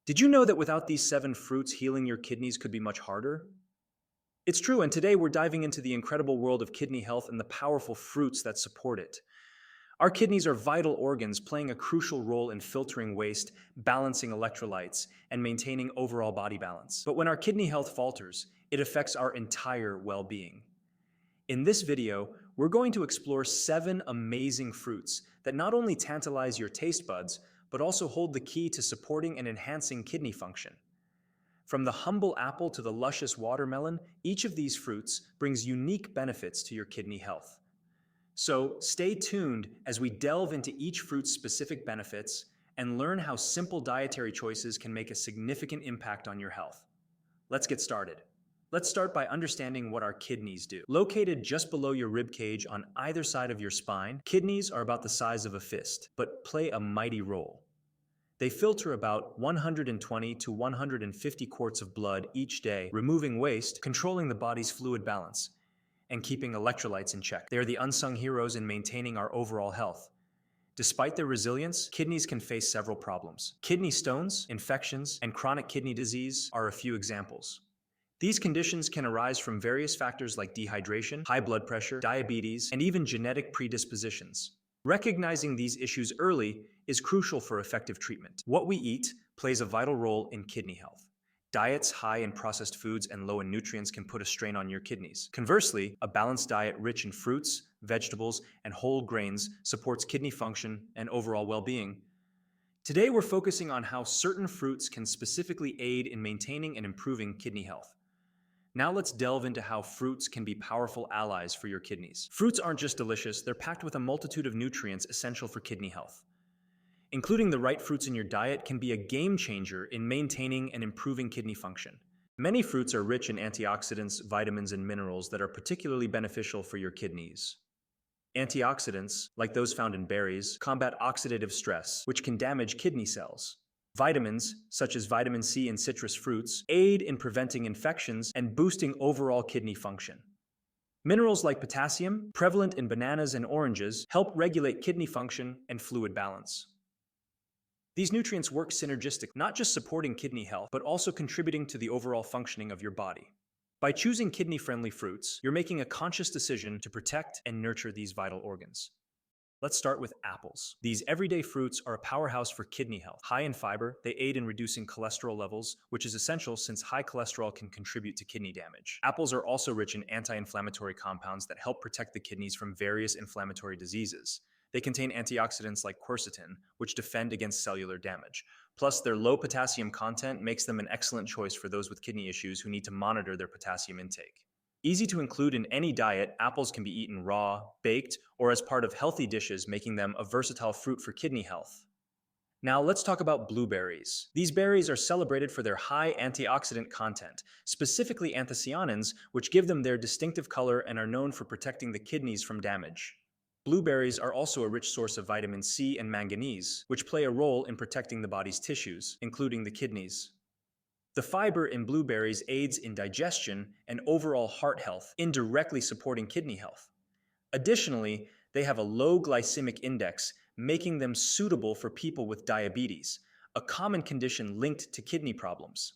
Did you know that without these 7 fruits, healing your kidneys could be much harder? It's true, and today we're diving into the incredible world of kidney health and the powerful fruits that support it. Our kidneys are vital organs playing a crucial role in filtering waste, balancing electrolytes, and maintaining overall body balance. But when our kidney health falters, it affects our entire well being. In this video, we're going to explore 7 amazing fruits that not only tantalize your taste buds, but also hold the key to supporting and enhancing kidney function. From the humble apple to the luscious watermelon, each of these fruits brings unique benefits to your kidney health. So stay tuned as we delve into each fruit's specific benefits and learn how simple dietary choices can make a significant impact on your health. Let's get started. Let's start by understanding what our kidneys do. Located just below your rib cage on either side of your spine, kidneys are about the size of a fist, but play a mighty role. They filter about 120 to 150 quarts of blood each day, removing waste, controlling the body's fluid balance, and keeping electrolytes in check. They are the unsung heroes in maintaining our overall health. Despite their resilience, kidneys can face several problems. Kidney stones, infections, and chronic kidney disease are a few examples. These conditions can arise from various factors like dehydration, high blood pressure, diabetes, and even genetic predispositions. Recognizing these issues early is crucial for effective treatment. What we eat plays a vital role in kidney health. Diets high in processed foods and low in nutrients can put a strain on your kidneys. Conversely, a balanced diet rich in fruits, vegetables, and whole grains supports kidney function and overall well-being. Today, we're focusing on how certain fruits can specifically aid in maintaining and improving kidney health. Now let's delve into how fruits can be powerful allies for your kidneys. Fruits aren't just delicious, they're packed with a multitude of nutrients essential for kidney health. Including the right fruits in your diet can be a game changer in maintaining and improving kidney function. Many fruits are rich in antioxidants, vitamins, and minerals that are particularly beneficial for your kidneys. Antioxidants, like those found in berries, combat oxidative stress, which can damage kidney cells. Vitamins, such as vitamin C in citrus fruits, aid in preventing infections and boosting overall kidney function. Minerals like potassium, prevalent in bananas and oranges, help regulate kidney function and fluid balance. These nutrients work synergistic, not just supporting kidney health, but also contributing to the overall functioning of your body. By choosing kidney-friendly fruits, you're making a conscious decision to protect and nurture these vital organs. Let's start with apples. These everyday fruits are a powerhouse for kidney health. High in fiber, they aid in reducing cholesterol levels, which is essential since high cholesterol can contribute to kidney damage. Apples are also rich in anti-inflammatory compounds that help protect the kidneys from various inflammatory diseases. They contain antioxidants like quercetin, which defend against cellular damage. Plus, their low potassium content makes them an excellent choice for those with kidney issues who need to monitor their potassium intake. Easy to include in any diet, apples can be eaten raw, baked, or as part of healthy dishes, making them a versatile fruit for kidney health. Now let's talk about blueberries. These berries are celebrated for their high antioxidant content, specifically anthocyanins, which give them their distinctive color and are known for protecting the kidneys from damage. Blueberries are also a rich source of vitamin C and manganese, which play a role in protecting the body's tissues, including the kidneys. The fiber in blueberries aids in digestion and overall heart health, indirectly supporting kidney health. Additionally, they have a low glycemic index, making them suitable for people with diabetes, a common condition linked to kidney problems.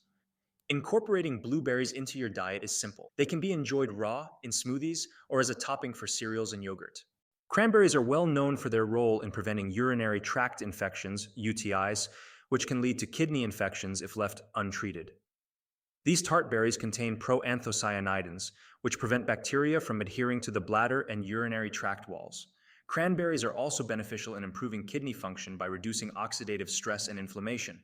Incorporating blueberries into your diet is simple. They can be enjoyed raw, in smoothies, or as a topping for cereals and yogurt. Cranberries are well known for their role in preventing urinary tract infections, UTIs, which can lead to kidney infections if left untreated. These tart berries contain proanthocyanidins, which prevent bacteria from adhering to the bladder and urinary tract walls. Cranberries are also beneficial in improving kidney function by reducing oxidative stress and inflammation.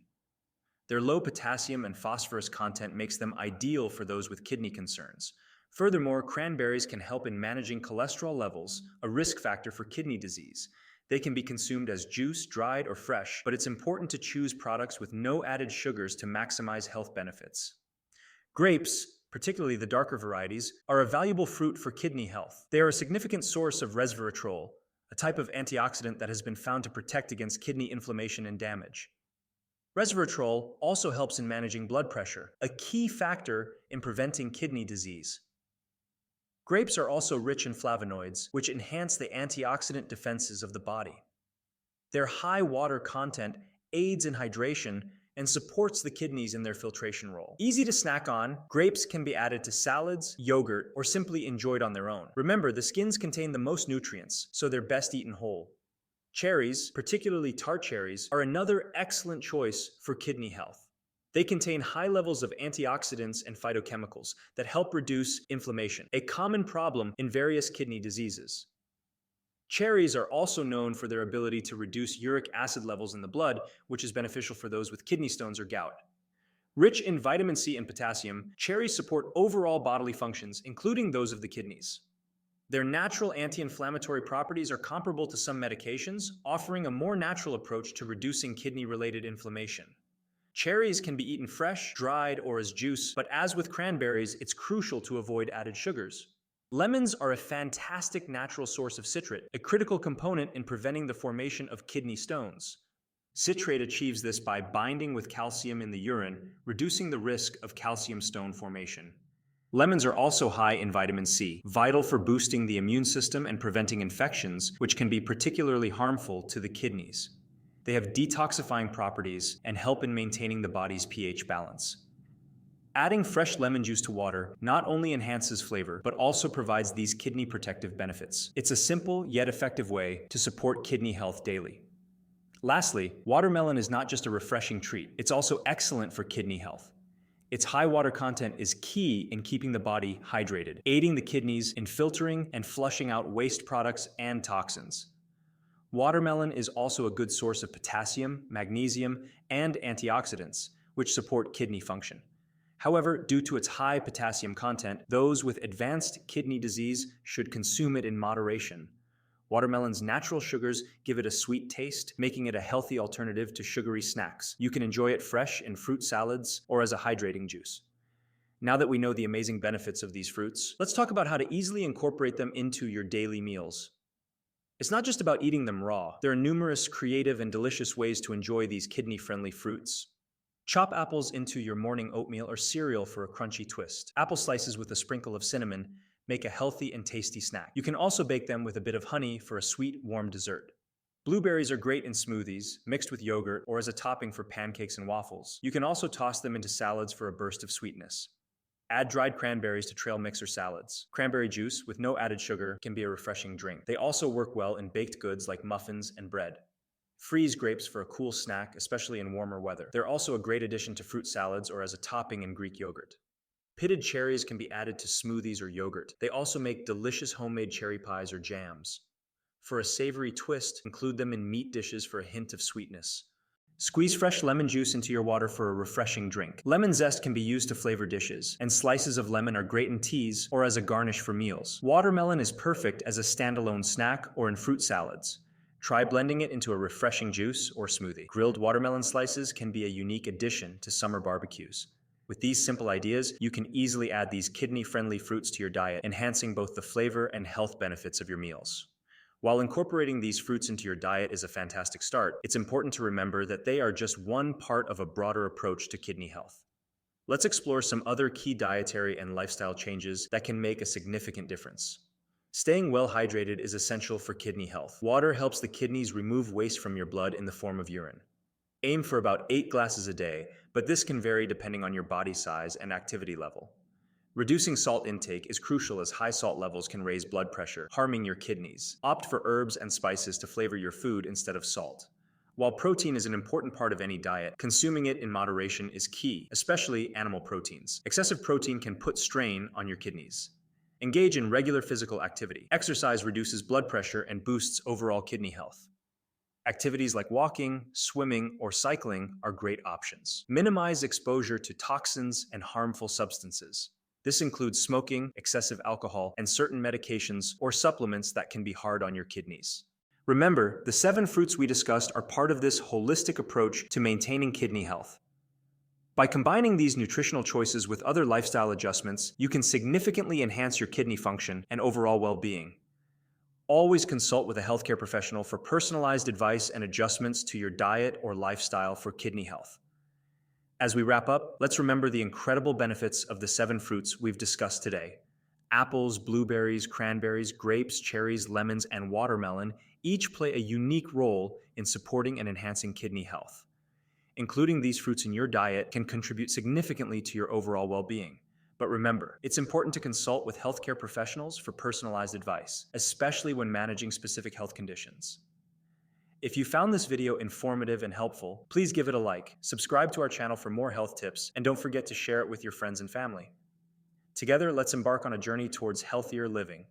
Their low potassium and phosphorus content makes them ideal for those with kidney concerns. Furthermore, cranberries can help in managing cholesterol levels, a risk factor for kidney disease. They can be consumed as juice, dried, or fresh, but it's important to choose products with no added sugars to maximize health benefits. Grapes, particularly the darker varieties, are a valuable fruit for kidney health. They are a significant source of resveratrol, a type of antioxidant that has been found to protect against kidney inflammation and damage. Resveratrol also helps in managing blood pressure, a key factor in preventing kidney disease. Grapes are also rich in flavonoids, which enhance the antioxidant defenses of the body. Their high water content aids in hydration, and supports the kidneys in their filtration role. Easy to snack on, grapes can be added to salads, yogurt, or simply enjoyed on their own. Remember, the skins contain the most nutrients, so they're best eaten whole. Cherries, particularly tart cherries, are another excellent choice for kidney health. They contain high levels of antioxidants and phytochemicals that help reduce inflammation, a common problem in various kidney diseases. Cherries are also known for their ability to reduce uric acid levels in the blood, which is beneficial for those with kidney stones or gout. Rich in vitamin C and potassium, cherries support overall bodily functions, including those of the kidneys. Their natural anti-inflammatory properties are comparable to some medications, offering a more natural approach to reducing kidney-related inflammation. Cherries can be eaten fresh, dried, or as juice, but as with cranberries, it's crucial to avoid added sugars. Lemons are a fantastic natural source of citrate, a critical component in preventing the formation of kidney stones. Citrate achieves this by binding with calcium in the urine, reducing the risk of calcium stone formation. Lemons are also high in vitamin C, vital for boosting the immune system and preventing infections, which can be particularly harmful to the kidneys. They have detoxifying properties and help in maintaining the body's pH balance. Adding fresh lemon juice to water not only enhances flavor, but also provides these kidney protective benefits. It's a simple yet effective way to support kidney health daily. Lastly, watermelon is not just a refreshing treat, it's also excellent for kidney health. Its high water content is key in keeping the body hydrated, aiding the kidneys in filtering and flushing out waste products and toxins. Watermelon is also a good source of potassium, magnesium, and antioxidants, which support kidney function. However, due to its high potassium content, those with advanced kidney disease should consume it in moderation. Watermelon's natural sugars give it a sweet taste, making it a healthy alternative to sugary snacks. You can enjoy it fresh in fruit salads or as a hydrating juice. Now that we know the amazing benefits of these fruits, let's talk about how to easily incorporate them into your daily meals. It's not just about eating them raw. There are numerous creative and delicious ways to enjoy these kidney-friendly fruits. Chop apples into your morning oatmeal or cereal for a crunchy twist. Apple slices with a sprinkle of cinnamon make a healthy and tasty snack. You can also bake them with a bit of honey for a sweet, warm dessert. Blueberries are great in smoothies, mixed with yogurt, or as a topping for pancakes and waffles. You can also toss them into salads for a burst of sweetness. Add dried cranberries to trail mix or salads. Cranberry juice, with no added sugar, can be a refreshing drink. They also work well in baked goods like muffins and bread. Freeze grapes for a cool snack, especially in warmer weather. They're also a great addition to fruit salads or as a topping in Greek yogurt. Pitted cherries can be added to smoothies or yogurt. They also make delicious homemade cherry pies or jams. For a savory twist, include them in meat dishes for a hint of sweetness. Squeeze fresh lemon juice into your water for a refreshing drink. Lemon zest can be used to flavor dishes, and slices of lemon are great in teas or as a garnish for meals. Watermelon is perfect as a standalone snack or in fruit salads. Try blending it into a refreshing juice or smoothie. Grilled watermelon slices can be a unique addition to summer barbecues. With these simple ideas, you can easily add these kidney-friendly fruits to your diet, enhancing both the flavor and health benefits of your meals. While incorporating these fruits into your diet is a fantastic start, it's important to remember that they are just one part of a broader approach to kidney health. Let's explore some other key dietary and lifestyle changes that can make a significant difference. Staying well hydrated is essential for kidney health. Water helps the kidneys remove waste from your blood in the form of urine. Aim for about 8 glasses a day, but this can vary depending on your body size and activity level. Reducing salt intake is crucial as high salt levels can raise blood pressure, harming your kidneys. Opt for herbs and spices to flavor your food instead of salt. While protein is an important part of any diet, consuming it in moderation is key, especially animal proteins. Excessive protein can put strain on your kidneys. Engage in regular physical activity. Exercise reduces blood pressure and boosts overall kidney health. Activities like walking, swimming, or cycling are great options. Minimize exposure to toxins and harmful substances. This includes smoking, excessive alcohol, and certain medications or supplements that can be hard on your kidneys. Remember, the 7 fruits we discussed are part of this holistic approach to maintaining kidney health. By combining these nutritional choices with other lifestyle adjustments, you can significantly enhance your kidney function and overall well-being. Always consult with a healthcare professional for personalized advice and adjustments to your diet or lifestyle for kidney health. As we wrap up, let's remember the incredible benefits of the 7 fruits we've discussed today. Apples, blueberries, cranberries, grapes, cherries, lemons, and watermelon each play a unique role in supporting and enhancing kidney health. Including these fruits in your diet can contribute significantly to your overall well being. But remember, it's important to consult with healthcare professionals for personalized advice, especially when managing specific health conditions. If you found this video informative and helpful, please give it a like, subscribe to our channel for more health tips, and don't forget to share it with your friends and family. Together, let's embark on a journey towards healthier living.